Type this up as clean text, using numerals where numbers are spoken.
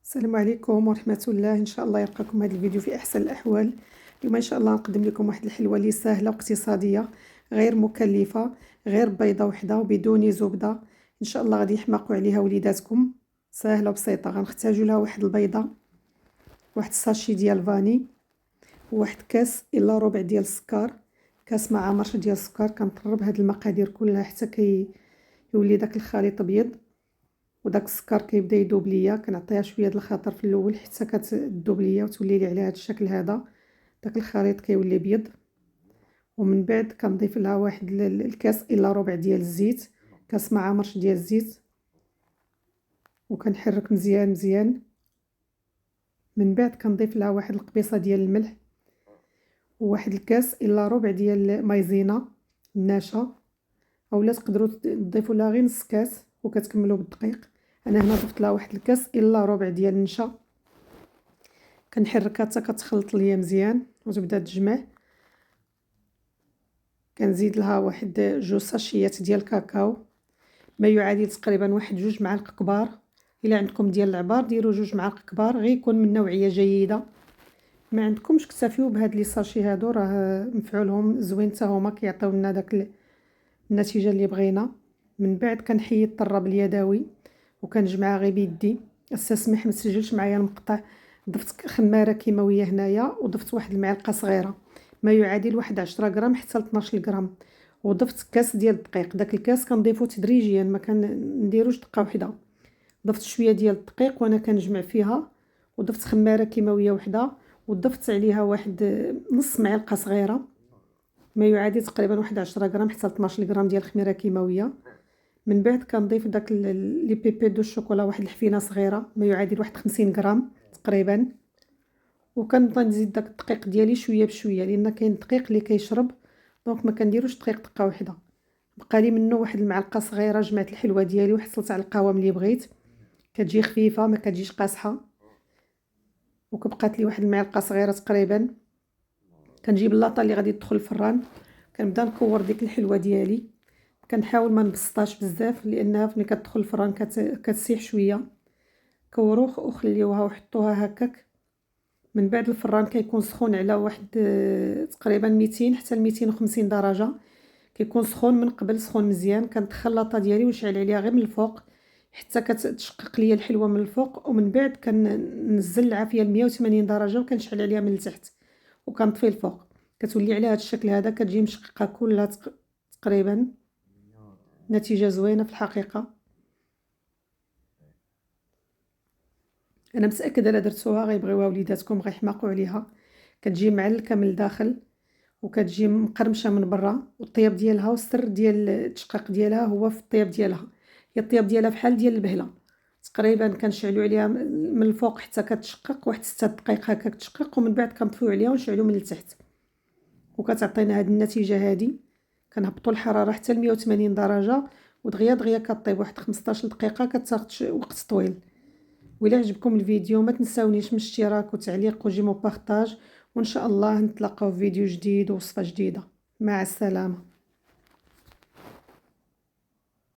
السلام عليكم ورحمة الله. ان شاء الله يلقاكم هذا الفيديو في احسن الاحوال. اليوم ان شاء الله نقدم لكم واحد الحلوه اللي سهله واقتصاديه، غير مكلفه، غير بيضه وحده وبدون زبده. ان شاء الله غادي يحماقوا عليها وليداتكم. سهله وبسيطه. غنحتاجوا لها واحد البيضه، واحد الساشي ديال فاني، وواحد كاس الا ربع ديال السكر، كاس مع مرش ديال السكر. كنطرب هاد المقادير كلها حتى يولي داك الخليط ابيض، وداك السكر كيبدا يذوب ليا. كنعطيها شويه د الخطر في الاول حتى كتذوب ليا وتولي لي على هذا الشكل هذا. داك الخليط كيولي ابيض، ومن بعد كنضيف لها واحد الكاس الا ربع ديال الزيت، كاس مع مرش ديال الزيت، وكنحرك مزيان مزيان. من بعد كنضيف لها واحد القبيصه ديال الملح، وواحد الكاس الا ربع ديال مايزينا الناشا، اولا تقدروا تضيفوا لها غير نص كاس وكتكملوا بالدقيق. انا هنا ضفت لها واحد الكاس الا ربع ديال النشا. كنحركها حتى كتخلط ليا مزيان وتبدا تجمع. كنزيد لها واحد جوج ساشيات ديال الكاكاو، ما يعادل تقريبا واحد جوج معالق كبار. الا عندكم ديال العبار ديروا جوج معالق كبار، غير يكون من نوعيه جيده. ما عندكمش اكتفيو بهاد لي ساشي هادو، راه مفعولهم زوين حتى هما، كيعطيو لنا داك النتيجه اللي بغينا. من بعد كنحيد الطراب اليدوي وكنجمعها غير بيدي. استسمح ما تسجلش معايا المقطع. ضفت خماره كيماويه هنايا، وضفت واحد المعلقه صغيره ما يعادل واحد 10 غرام حتى ل 12 غرام، وضفت كاس ديال الدقيق. داك الكاس كنضيفو تدريجيا، ما كنديروش دقه واحده. ضفت شويه ديال الدقيق وانا كنجمع فيها، وضفت خماره كيماويه وحده، وضفت عليها واحد نص معلقه صغيره ما يعادل تقريبا واحد 10 غرام حتى ل 12 غرام ديال الخميره كيماويه. من بعد كنضيف داك لي بيبي دو الشوكولا، واحد الحفينه صغيره ما يعادل واحد 50 غرام تقريبا. وكنبدا نزيد داك الدقيق ديالي شويه بشويه، لان كاين الدقيق اللي كيشرب، دونك ما كنديروش دقيق دقه واحده. بقى لي منه واحد المعلقه صغيره. جمعت الحلوه ديالي وحصلت على القوام اللي بغيت، كتجي خفيفه ما كتجيش قاصحه. وكبقات لي واحد المعلقه صغيره تقريبا. كنجيب اللاطه اللي غادي تدخل الفران، كنبدا نكور ديك الحلوه ديالي. كنحاول ما نبسطاش بزاف لانها فين كتدخل الفران كتسيح شويه. كوروه وخليوها وحطوها هكاك. من بعد الفران كيكون سخون على واحد تقريبا 200 حتى ل 250 درجه. كيكون سخون من قبل، سخون مزيان. كندخل اللاطه ديالي ونشعل عليها غير من الفوق حتى كتشقق ليا الحلوه من الفوق، ومن بعد كننزل العافيه ل 180 درجه وكنشعل عليها من التحت وكنطفي الفوق. كتولي على هذا الشكل هذا، كتجي مشققه كلها تقريبا. نتيجه زوينه في الحقيقه. انا متاكده الا درتوها غيبغيوها وليداتكم، غيحماقوا عليها. كتجي معلكه من الداخل وكتجي مقرمشه من برا، والطياب ديالها والسر ديال التشقيق ديالها هو في الطياب ديالها. هي الطياب ديالها بحال ديال البهله تقريبا. كنشعلوا عليها من الفوق حتى كتشقق واحد 6 دقائق هكا تشقق، ومن بعد كنطفيو عليها ونشعلوا من التحت وكتعطينا هذه النتيجه هذه. كنهبطوا الحراره حتى ل 180 درجه، ودغيا دغيا كطيب واحد 15 دقيقه، كتاخذ وقت طويل. وإلا عجبكم الفيديو ما تنساونيش من الاشتراك وتعليق وجيمو بارطاج، وان شاء الله نتلاقاو في فيديو جديد ووصفه جديده. مع السلامه.